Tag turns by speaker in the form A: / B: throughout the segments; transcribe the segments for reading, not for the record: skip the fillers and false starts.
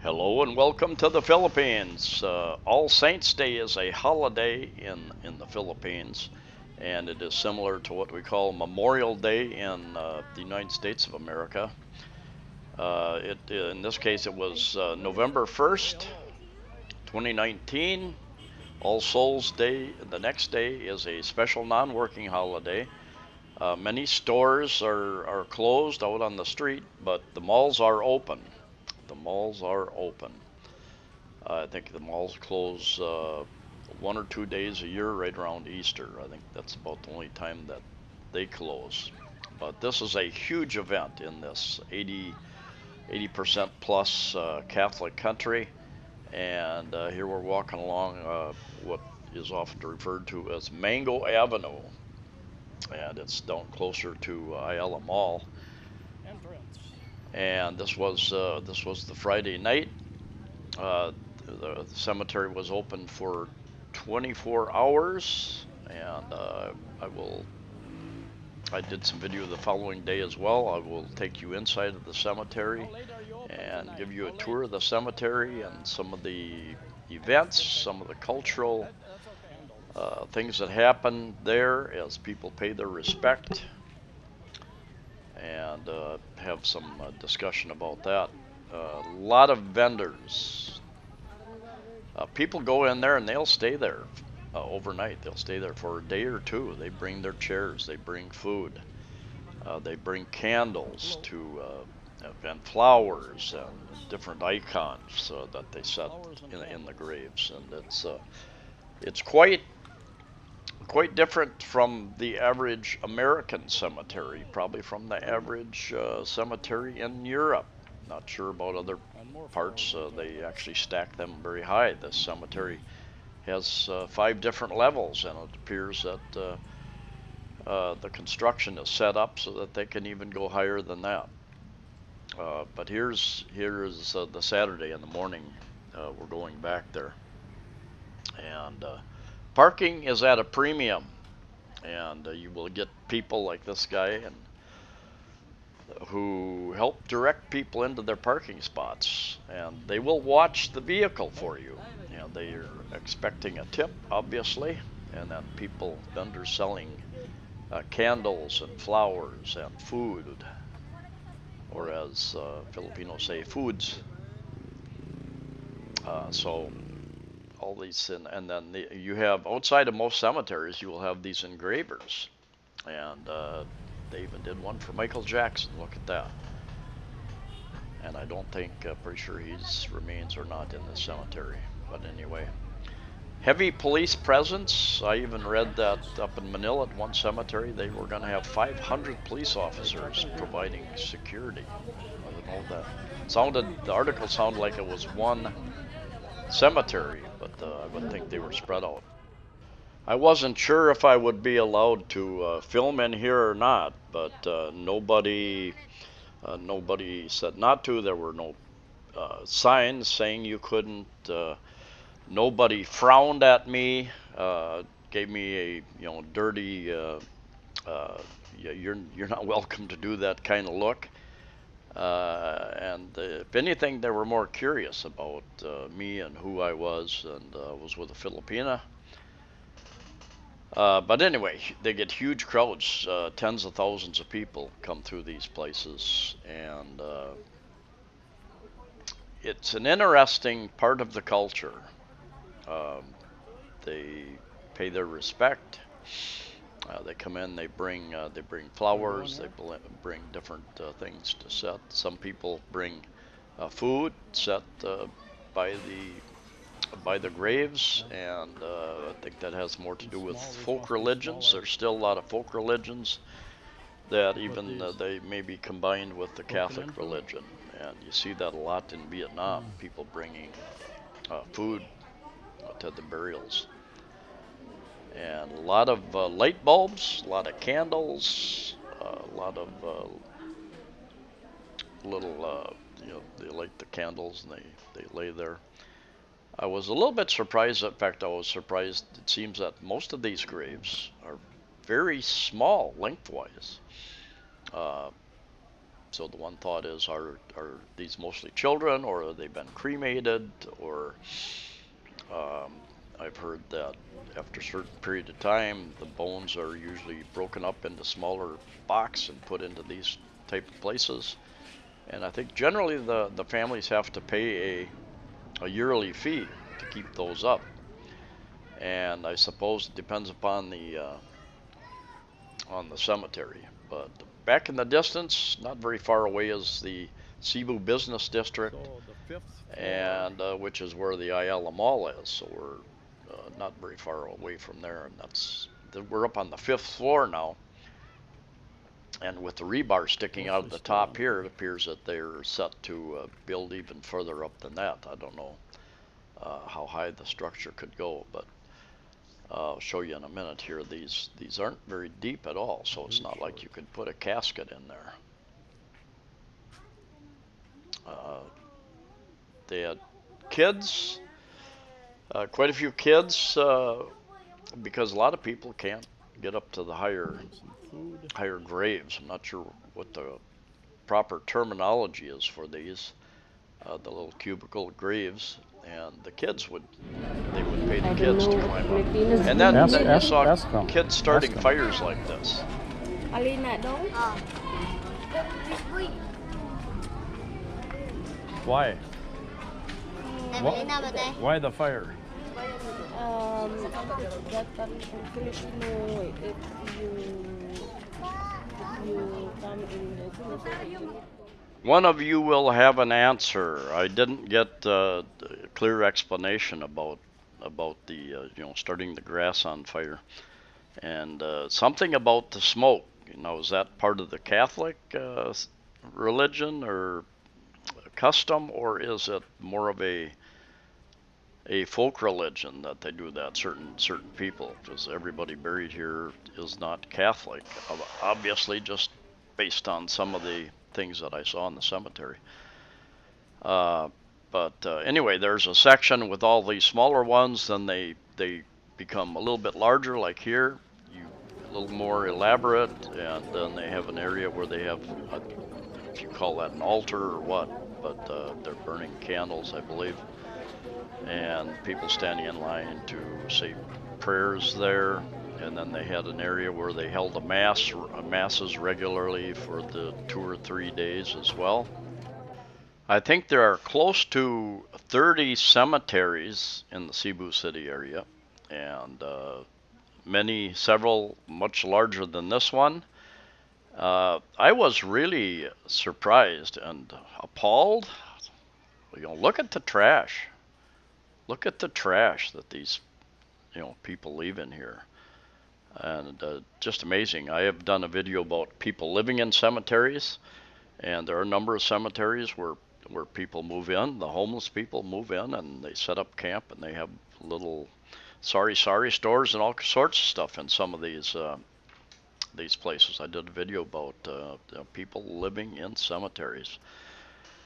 A: Hello and welcome to the Philippines. All Saints Day is a holiday in the Philippines, and it is similar to what we call Memorial Day in the United States of America. In this case, it was November 1st, 2019. All Souls Day, the next day, is a special non-working holiday. Many stores are closed out on the street, but the malls are open. The malls are open. I think the malls close 1 or 2 days a year right around Easter. I think that's about the only time that they close. But this is a huge event in this 80% plus Catholic country. And here we're walking along what is often referred to as Mango Avenue. And it's down closer to Ayala Mall. And this was the Friday night. Uh, the cemetery was open for 24 hours, and I did some video the following day as well. I will take you inside of the cemetery and give you a tour of the cemetery and some of the events, some of the cultural things that happen there as people pay their respect, and have some discussion about that. A lot of vendors. People go in there and they'll stay there overnight. They'll stay there for a day or two. They bring their chairs, they bring food, they bring candles to and flowers and different icons that they set in the graves, and it's quite different from the average American cemetery, probably from the average cemetery in Europe. Not sure about other parts. They actually stack them very high. This cemetery has 5 different levels, and it appears that the construction is set up so that they can even go higher than that. But here is the Saturday in the morning. We're going back there, and parking is at a premium, and you will get people like this guy and who help direct people into their parking spots, and they will watch the vehicle for you. You know, they are expecting a tip, obviously, and then vendors selling candles and flowers and food, or as Filipinos say, foods. So all these, and then you have outside of most cemeteries, you will have these engravers, and they even did one for Michael Jackson. Look at that. And I don't think, pretty sure his remains are not in the cemetery. But anyway, heavy police presence. I even read that up in Manila at one cemetery, they were going to have 500 police officers providing security. I don't know the article sounded like it was one cemetery, but I would think they were spread out. I wasn't sure if I would be allowed to film in here or not, but nobody said not to. There were no signs saying you couldn't. Nobody frowned at me, gave me a dirty. You're not welcome to do that kind of look. And if anything, they were more curious about me and who I was, and was with a Filipina. But anyway, they get huge crowds. Tens of thousands of people come through these places, and it's an interesting part of the culture. Um, they pay their respect. They come in. They bring flowers. They bring different things to set. Some people bring food set by the graves, and I think that has more to do with folk religions. There's still a lot of folk religions that even they may be combined with the Catholic religion, and you see that a lot in Vietnam. People bringing food to the burials, and a lot of light bulbs, a lot of candles, a lot of little, they light the candles and they lay there. I was a little bit surprised. In fact, I was surprised. It seems that most of these graves are very small lengthwise. Uh, So the one thought is, are these mostly children, or have they been cremated, or um, I've heard that after a certain period of time, the bones are usually broken up into smaller box and put into these type of places. And I think generally the families have to pay a yearly fee to keep those up. And I suppose it depends upon the on the cemetery. But back in the distance, not very far away, is the Cebu Business District,
B: So the fifth floor.
A: and which is where the Ayala Mall is. So we're not very far away from there, and we're up on the fifth floor now. And with the rebar sticking out of
B: Mostly
A: the
B: still
A: top
B: on
A: here,
B: there.
A: it appears that they're set to build even further up than that. I don't know how high the structure could go, but I'll show you in a minute here. These aren't very deep at all, so it's
B: Very
A: not like
B: short.
A: you could put a casket in there. Uh, they had kids, quite a few kids, because a lot of people can't get up to the
B: And some food.
A: higher graves. I'm not sure what the proper terminology is for these, the little cubicle graves, and the kids would they would pay the
C: I don't
A: kids to
C: know what
A: climb up,
C: Filipinos
A: and
C: do
A: then you
C: here.
A: saw
B: Ask them.
A: kids
B: Ask
A: starting
B: them.
A: fires like this.
C: Alina dong?
B: Why?
C: What?
B: Why the fire?
C: That Filipino, if you come in the cemetery, you need
A: One of you will have an answer. I didn't get a clear explanation about the starting the grass on fire, and something about the smoke. Is that part of the Catholic religion or custom, or is it more of a folk religion that they do that? Certain people, because everybody buried here is not Catholic, obviously, just based on some of the things that I saw in the cemetery. Uh, but anyway, there's a section with all these smaller ones. Then they become a little bit larger, like here. You a little more elaborate, and then they have an area where they have, if you call that an altar or what, but they're burning candles, I believe, and people standing in line to say prayers there. And then they had an area where they held masses regularly for the 2 or 3 days as well. I think there are close to 30 cemeteries in the Cebu City area, and several much larger than this one. I was really surprised and appalled. Look at the trash. Look at the trash that these people leave in here, and just amazing. I have done a video about people living in cemeteries, and there are a number of cemeteries where people move in, the homeless people move in, and they set up camp, and they have little sorry stores and all sorts of stuff in some of these places. I did a video about people living in cemeteries.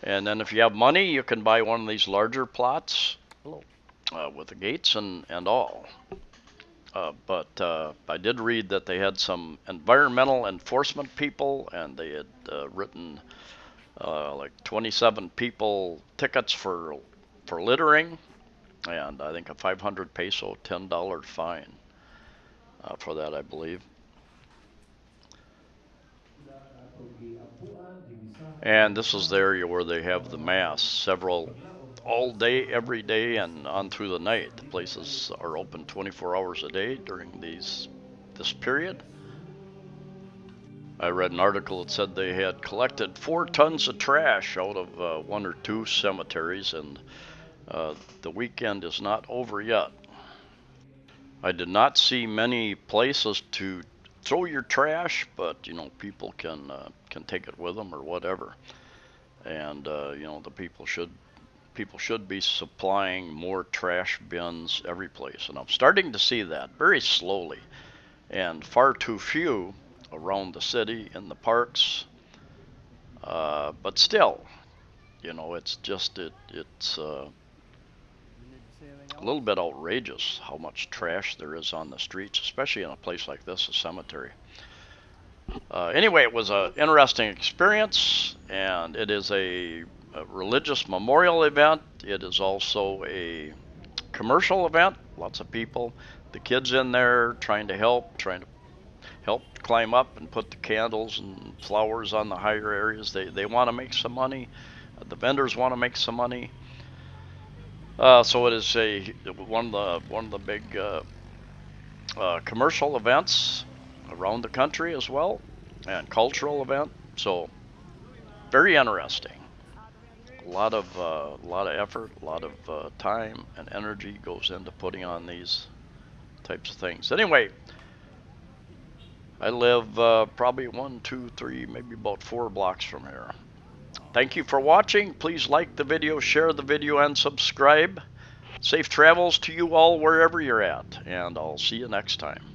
A: And then if you have money, you can buy one of these larger plots with the gates and all. But I did read that they had some environmental enforcement people, and they had written like 27 people tickets for littering, and I think a 500 peso $10 fine for that, I believe. And this is the area where they have the mass several all day, every day, and on through the night. The places are open 24 hours a day during this period. I read an article that said they had collected 4 tons of trash out of one or two cemeteries, and the weekend is not over yet. I did not see many places to throw your trash, but people can take it with them or whatever. And the people should be supplying more trash bins every place, and I'm starting to see that very slowly, and far too few around the city in the parks. But still, it's just it's
B: You need to say anything
A: a
B: else?
A: little bit outrageous how much trash there is on the streets, especially in a place like this, a cemetery. Anyway, it was an interesting experience, and it is a religious memorial event. It is also a commercial event. Lots of people, the kids in there trying to help climb up and put the candles and flowers on the higher areas. They want to make some money. The vendors want to make some money. So it is one of the big commercial events around the country as well, and cultural event. So very interesting. A lot of effort, a lot of time and energy goes into putting on these types of things. Anyway, I live probably 1, 2, 3, maybe about 4 blocks from here. Thank you for watching. Please like the video, share the video, and subscribe. Safe travels to you all wherever you're at, and I'll see you next time.